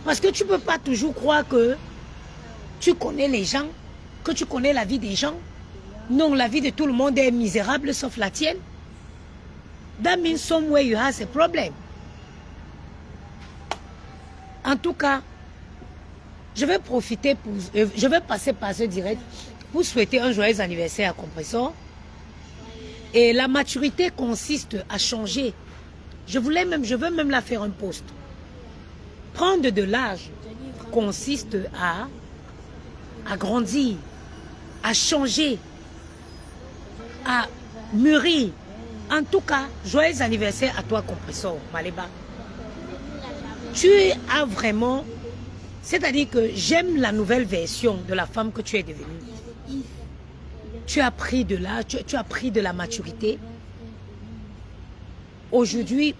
Parce que tu ne peux pas toujours croire que tu connais les gens, que tu connais la vie des gens. Non, la vie de tout le monde est misérable sauf la tienne. That means somewhere you have a problem. En tout cas, je vais profiter pour... je vais passer par ce direct pour souhaiter un joyeux anniversaire à Compressor. Et la maturité consiste à changer. Je veux même la faire un post. Prendre de l'âge consiste à grandir, à changer, à mûrir. En tout cas, joyeux anniversaire à toi, Compressor, Maléba. Tu as vraiment... C'est-à-dire que j'aime la nouvelle version de la femme que tu es devenue. Tu as pris de l'âge, tu as pris de la maturité. Aujourd'hui,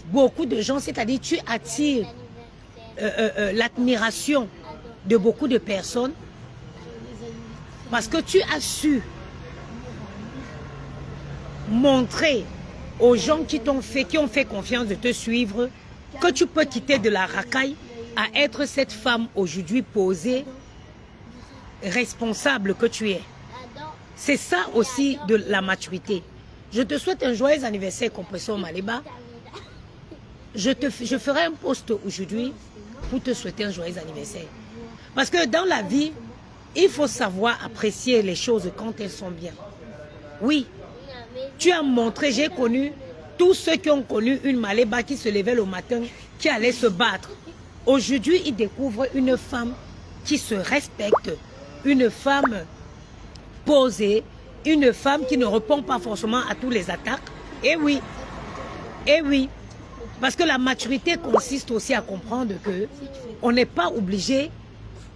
beaucoup de gens, c'est-à-dire tu attires l'admiration de beaucoup de personnes parce que tu as su montrer aux gens qui ont fait confiance de te suivre que tu peux quitter de la racaille à être cette femme aujourd'hui posée, responsable que tu es. C'est ça aussi de la maturité. Je te souhaite un joyeux anniversaire, Compressor Maléba. Je ferai un post aujourd'hui pour te souhaiter un joyeux anniversaire. Parce que dans la vie, il faut savoir apprécier les choses quand elles sont bien. Oui, tu as montré, j'ai connu tous ceux qui ont connu une Maléba qui se levait le matin, qui allait se battre. Aujourd'hui, ils découvrent une femme qui se respecte, une femme posée, une femme qui ne répond pas forcément à tous les attaques. Et oui, parce que la maturité consiste aussi à comprendre que on n'est pas obligé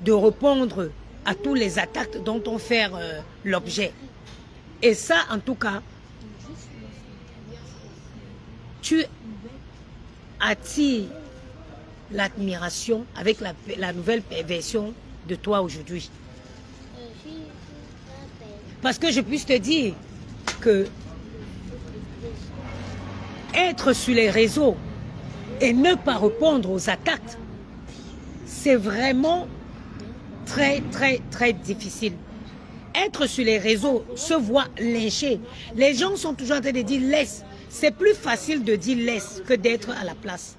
de répondre à tous les attaques dont on fait l'objet. Et ça, en tout cas, tu attires l'admiration avec la nouvelle version de toi aujourd'hui. Parce que je puisse te dire que être sur les réseaux et ne pas répondre aux attaques, c'est vraiment très, très, très difficile. Être sur les réseaux, se voir lyncher. Les gens sont toujours en train de dire laisse. C'est plus facile de dire laisse que d'être à la place.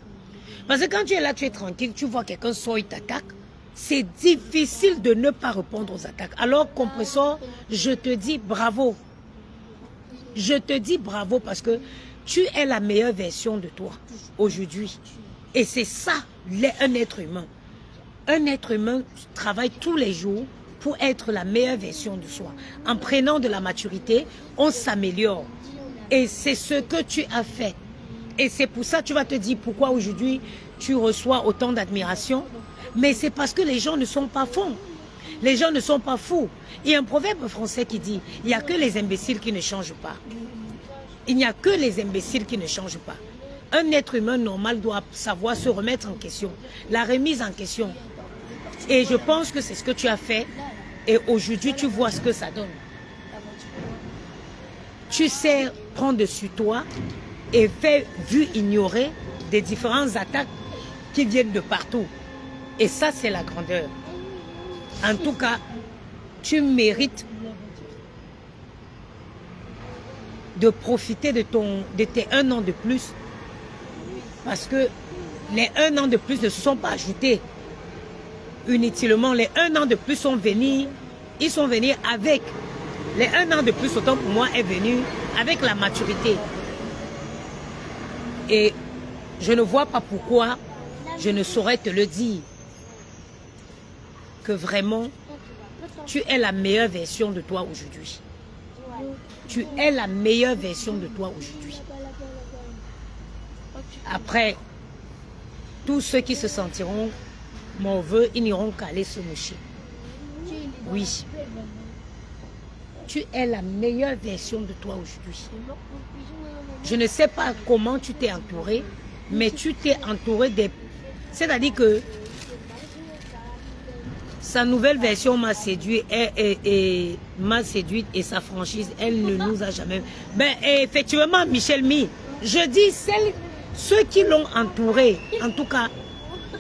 Parce que quand tu es là, tu es tranquille, tu vois quelqu'un sort, il t'attaque. C'est difficile de ne pas répondre aux attaques. Alors, Compressor, je te dis bravo. Je te dis bravo parce que tu es la meilleure version de toi aujourd'hui. Et c'est ça, un être humain. Un être humain travaille tous les jours pour être la meilleure version de soi. En prenant de la maturité, on s'améliore. Et c'est ce que tu as fait. Et c'est pour ça que tu vas te dire pourquoi aujourd'hui tu reçois autant d'admiration. Mais c'est parce que les gens ne sont pas fous. Les gens ne sont pas fous. Il y a un proverbe français qui dit, il n'y a que les imbéciles qui ne changent pas. Il n'y a que les imbéciles qui ne changent pas. Un être humain normal doit savoir se remettre en question. La remise en question. Et je pense que c'est ce que tu as fait. Et aujourd'hui, tu vois ce que ça donne. Tu sais prendre sur toi et faire vu ignorer des différentes attaques qui viennent de partout. Et ça, c'est la grandeur. En tout cas, tu mérites de profiter de tes 1 an de plus. Parce que les 1 an de plus ne se sont pas ajoutés inutilement. Les 1 an de plus sont venus, ils sont venus avec. Les 1 an de plus, autant pour moi, est venu avec la maturité. Et je ne vois pas pourquoi je ne saurais te le dire. Que vraiment, tu es la meilleure version de toi aujourd'hui. Tu es la meilleure version de toi aujourd'hui. Après, tous ceux qui se sentiront mauvais, ils n'iront qu'à aller se moucher. Oui. Tu es la meilleure version de toi aujourd'hui. Je ne sais pas comment tu t'es entouré, mais tu t'es entouré des... C'est-à-dire que sa nouvelle version m'a séduit et m'a séduite et sa franchise, elle ne nous a jamais... Ben, effectivement, Michel Mi, je dis ceux qui l'ont entouré, en tout cas,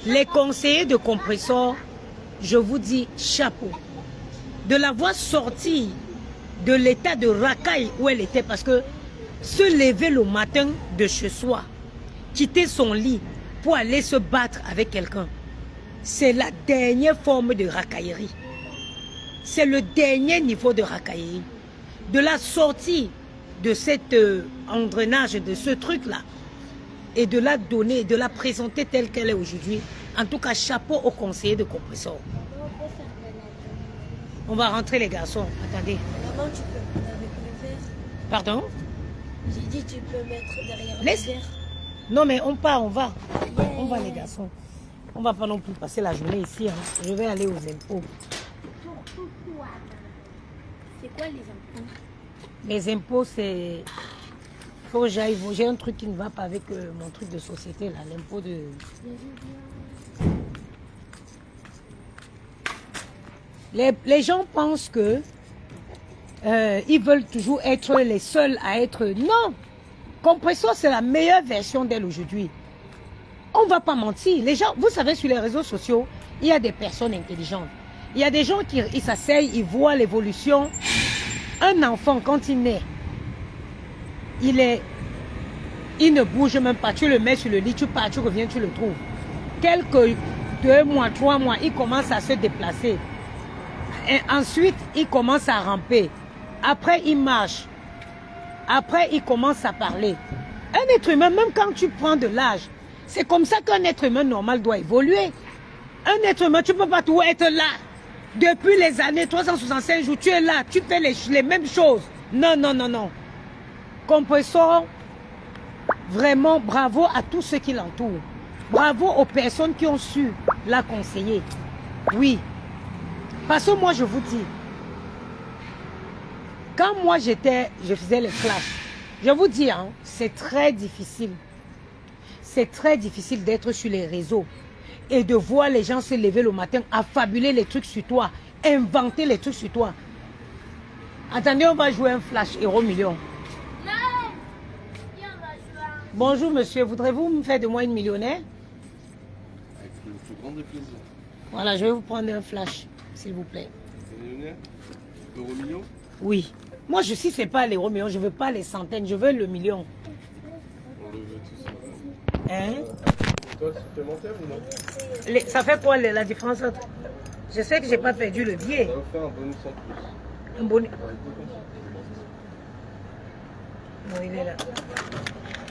Les conseillers de compresseur, je vous dis chapeau. De la voir sortir de l'état de racaille où elle était, parce que se lever le matin de chez soi, quitter son lit pour aller se battre avec quelqu'un, c'est la dernière forme de racaillerie. C'est le dernier niveau de racaillerie. De la sortie de cet engrenage, de ce truc-là, et de la donner, de la présenter telle qu'elle est aujourd'hui. En tout cas, chapeau au conseiller de compresseur. On va rentrer les garçons. Attendez. Maman, tu peux mettre avec le verre. Pardon? J'ai dit tu peux mettre derrière Laisse. le verre. Non mais on part, on va. Yeah. On va les garçons. On va pas non plus passer la journée ici. Hein. Je vais aller aux impôts. C'est quoi les impôts? Les impôts, c'est... Faut que j'aille. J'ai un truc qui ne va pas avec mon truc de société, là. L'impôt de... Les gens pensent que ils veulent toujours être les seuls à être... Non! Compresseur, c'est la meilleure version d'elle aujourd'hui. On ne va pas mentir. Les gens, vous savez, sur les réseaux sociaux, il y a des personnes intelligentes. Il y a des gens qui s'asseyent, ils voient l'évolution. Un enfant, quand il naît, il ne bouge même pas. Tu le mets sur le lit, tu pars, tu reviens, tu le trouves. Quelques 2 mois, 3 mois, il commence à se déplacer. Et ensuite, il commence à ramper. Après, il marche. Après, il commence à parler. Un être humain, même quand tu prends de l'âge, c'est comme ça qu'un être humain normal doit évoluer. Un être humain, tu ne peux pas toujours être là. Depuis les années 365 jours, tu es là, tu fais les mêmes choses. Non, non, non, non. Compresseur, vraiment bravo à tous ceux qui l'entourent. Bravo aux personnes qui ont su la conseiller. Oui. Parce que moi, je vous dis, quand moi je faisais les flashs, je vous dis, hein, c'est très difficile. C'est très difficile d'être sur les réseaux et de voir les gens se lever le matin, affabuler les trucs sur toi, inventer les trucs sur toi. Attendez, on va jouer un flash Euro Million. Bonjour monsieur, voudrez-vous me faire de moi une millionnaire? Avec le plus grand des plaisirs. Voilà, je vais vous prendre un flash, s'il vous plaît. Millionnaire? Euro million? Oui. Moi, je sais, c'est pas l'euro million, je veux pas les centaines, je veux le million. On le veut tous. Hein? Toi, supplémentaire ou non? Ça fait quoi la différence entre... Je sais que j'ai pas perdu le billet. On va faire un bonus en plus. Un bonus. Bon, il est là.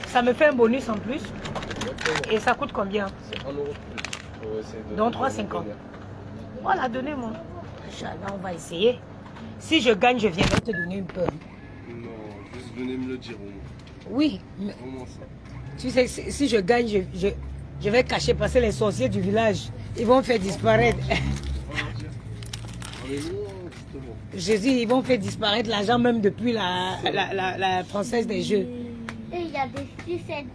Ça me fait un bonus en plus. Et ça coûte combien? C'est 1 euro de plus. Ouais, c'est de... Donc 3,50. Voilà, donnez-moi. Inch'Allah, on va essayer. Si je gagne, je viendrai te donner une peur. Non, juste venez me le dire au moins. Oui, mais Au moins ça. tu sais, si je gagne, je vais cacher, parce que les sorciers du village, ils vont faire disparaître. On est loin, justement. Je dis, ils vont faire disparaître l'argent même depuis la française des jeux. Et il y a des sucettes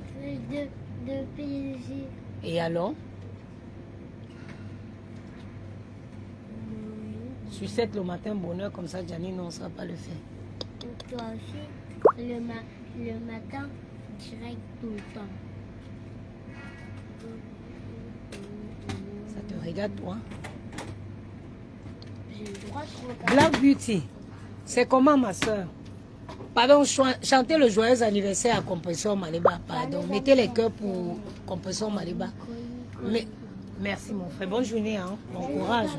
de PSG. Et alors? Sucette le matin, bonheur, comme ça, Gianni, non, on ne sera pas le faire. Toi aussi, le matin, direct tout le temps. Ça te regarde, toi? J'ai le droit de regarder. Black Beauty, c'est comment, ma soeur? Pardon, chantez le joyeux anniversaire à Compresseur Maliba. Pardon, mettez les cœurs pour Compresseur Maliba. Mais, merci, mon frère. Bonne journée, hein. Bon courage.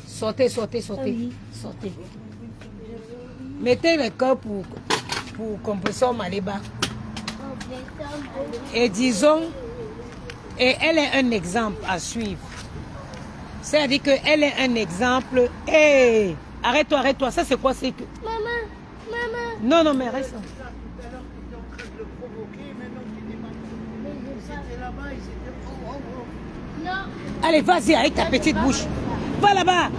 Sortez, sortez, sortez. Sortez. Mettez les cœurs pour Compresseur Maliba. Et disons, et elle est un exemple à suivre. C'est-à-dire qu'elle est un exemple. Hé, arrête-toi, arrête-toi. Ça, c'est quoi? C'est que... Maman. Non, non, mais reste. Non. Allez, vas-y, avec ta petite bouche. Va là-bas.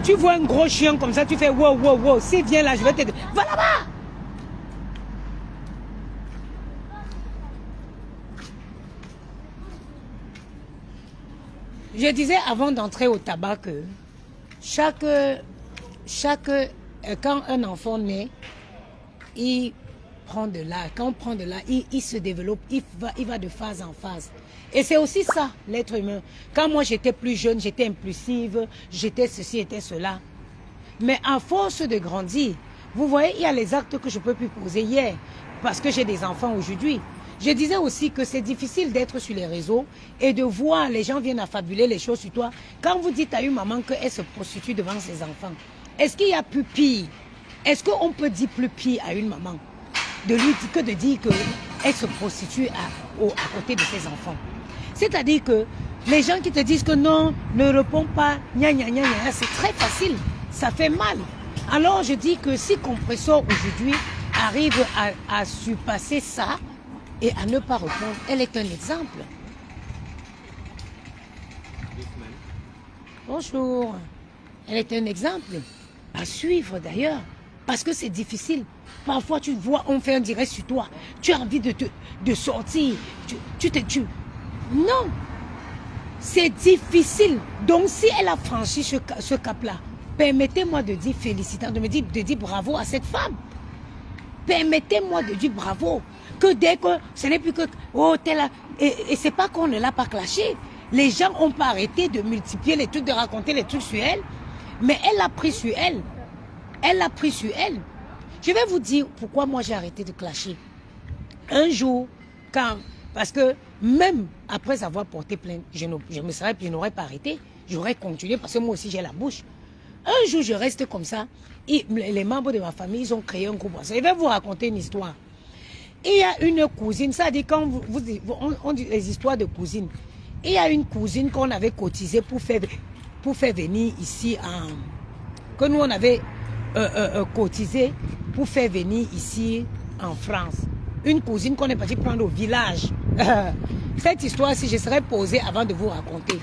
Tu vois un gros chien comme ça, tu fais wow, wow, wow. S'il vient là, je vais t'aider. Va là-bas. Je disais avant d'entrer au tabac que quand un enfant naît, il prend de l'âge. Quand on prend de l'âge, il se développe, il va de phase en phase. Et c'est aussi ça, l'être humain. Quand moi j'étais plus jeune, j'étais impulsive, j'étais ceci, j'étais cela. Mais à force de grandir, vous voyez, il y a les actes que je ne peux plus poser hier, parce que j'ai des enfants aujourd'hui. Je disais aussi que c'est difficile d'être sur les réseaux et de voir les gens viennent affabuler les choses sur toi. Quand vous dites à une maman qu'elle se prostitue devant ses enfants, est-ce qu'il y a plus pire? Est-ce qu'on peut dire plus pire à une maman de lui dire que de dire qu'elle se prostitue à côté de ses enfants? C'est-à-dire que les gens qui te disent que non, ne réponds pas, gna gna gna gna, c'est très facile, ça fait mal. Alors je dis que si Compressor aujourd'hui arrive à surpasser ça et à ne pas répondre, elle est un exemple. Bonjour. Elle est un exemple à suivre d'ailleurs, parce que c'est difficile. Parfois tu vois, on fait un direct sur toi, tu as envie de sortir, tu te tues. Non, c'est difficile. Donc si elle a franchi ce cap-là, permettez-moi de dire félicitations, de dire bravo à cette femme. Permettez-moi de dire bravo. Que dès que ce n'est plus que oh tel et c'est pas qu'on ne l'a pas clashé. Les gens n'ont pas arrêté de multiplier les trucs, de raconter les trucs sur elle, mais elle a pris sur elle. Elle a pris sur elle. Je vais vous dire pourquoi moi j'ai arrêté de clasher. Un jour, parce que même après avoir porté plainte, je n'aurais pas arrêté, j'aurais continué parce que moi aussi j'ai la bouche. Un jour, je reste comme ça, et les membres de ma famille, ils ont créé un groupe. Je vais vous raconter une histoire. Il y a une cousine, ça dit quand on dit les histoires de cousines. Il y a une cousine qu'on avait cotisée pour faire venir ici, que nous on avait cotisé pour faire venir ici en France. Une cousine qu'on est parti prendre au village. Cette histoire-ci, je serais posée avant de vous raconter.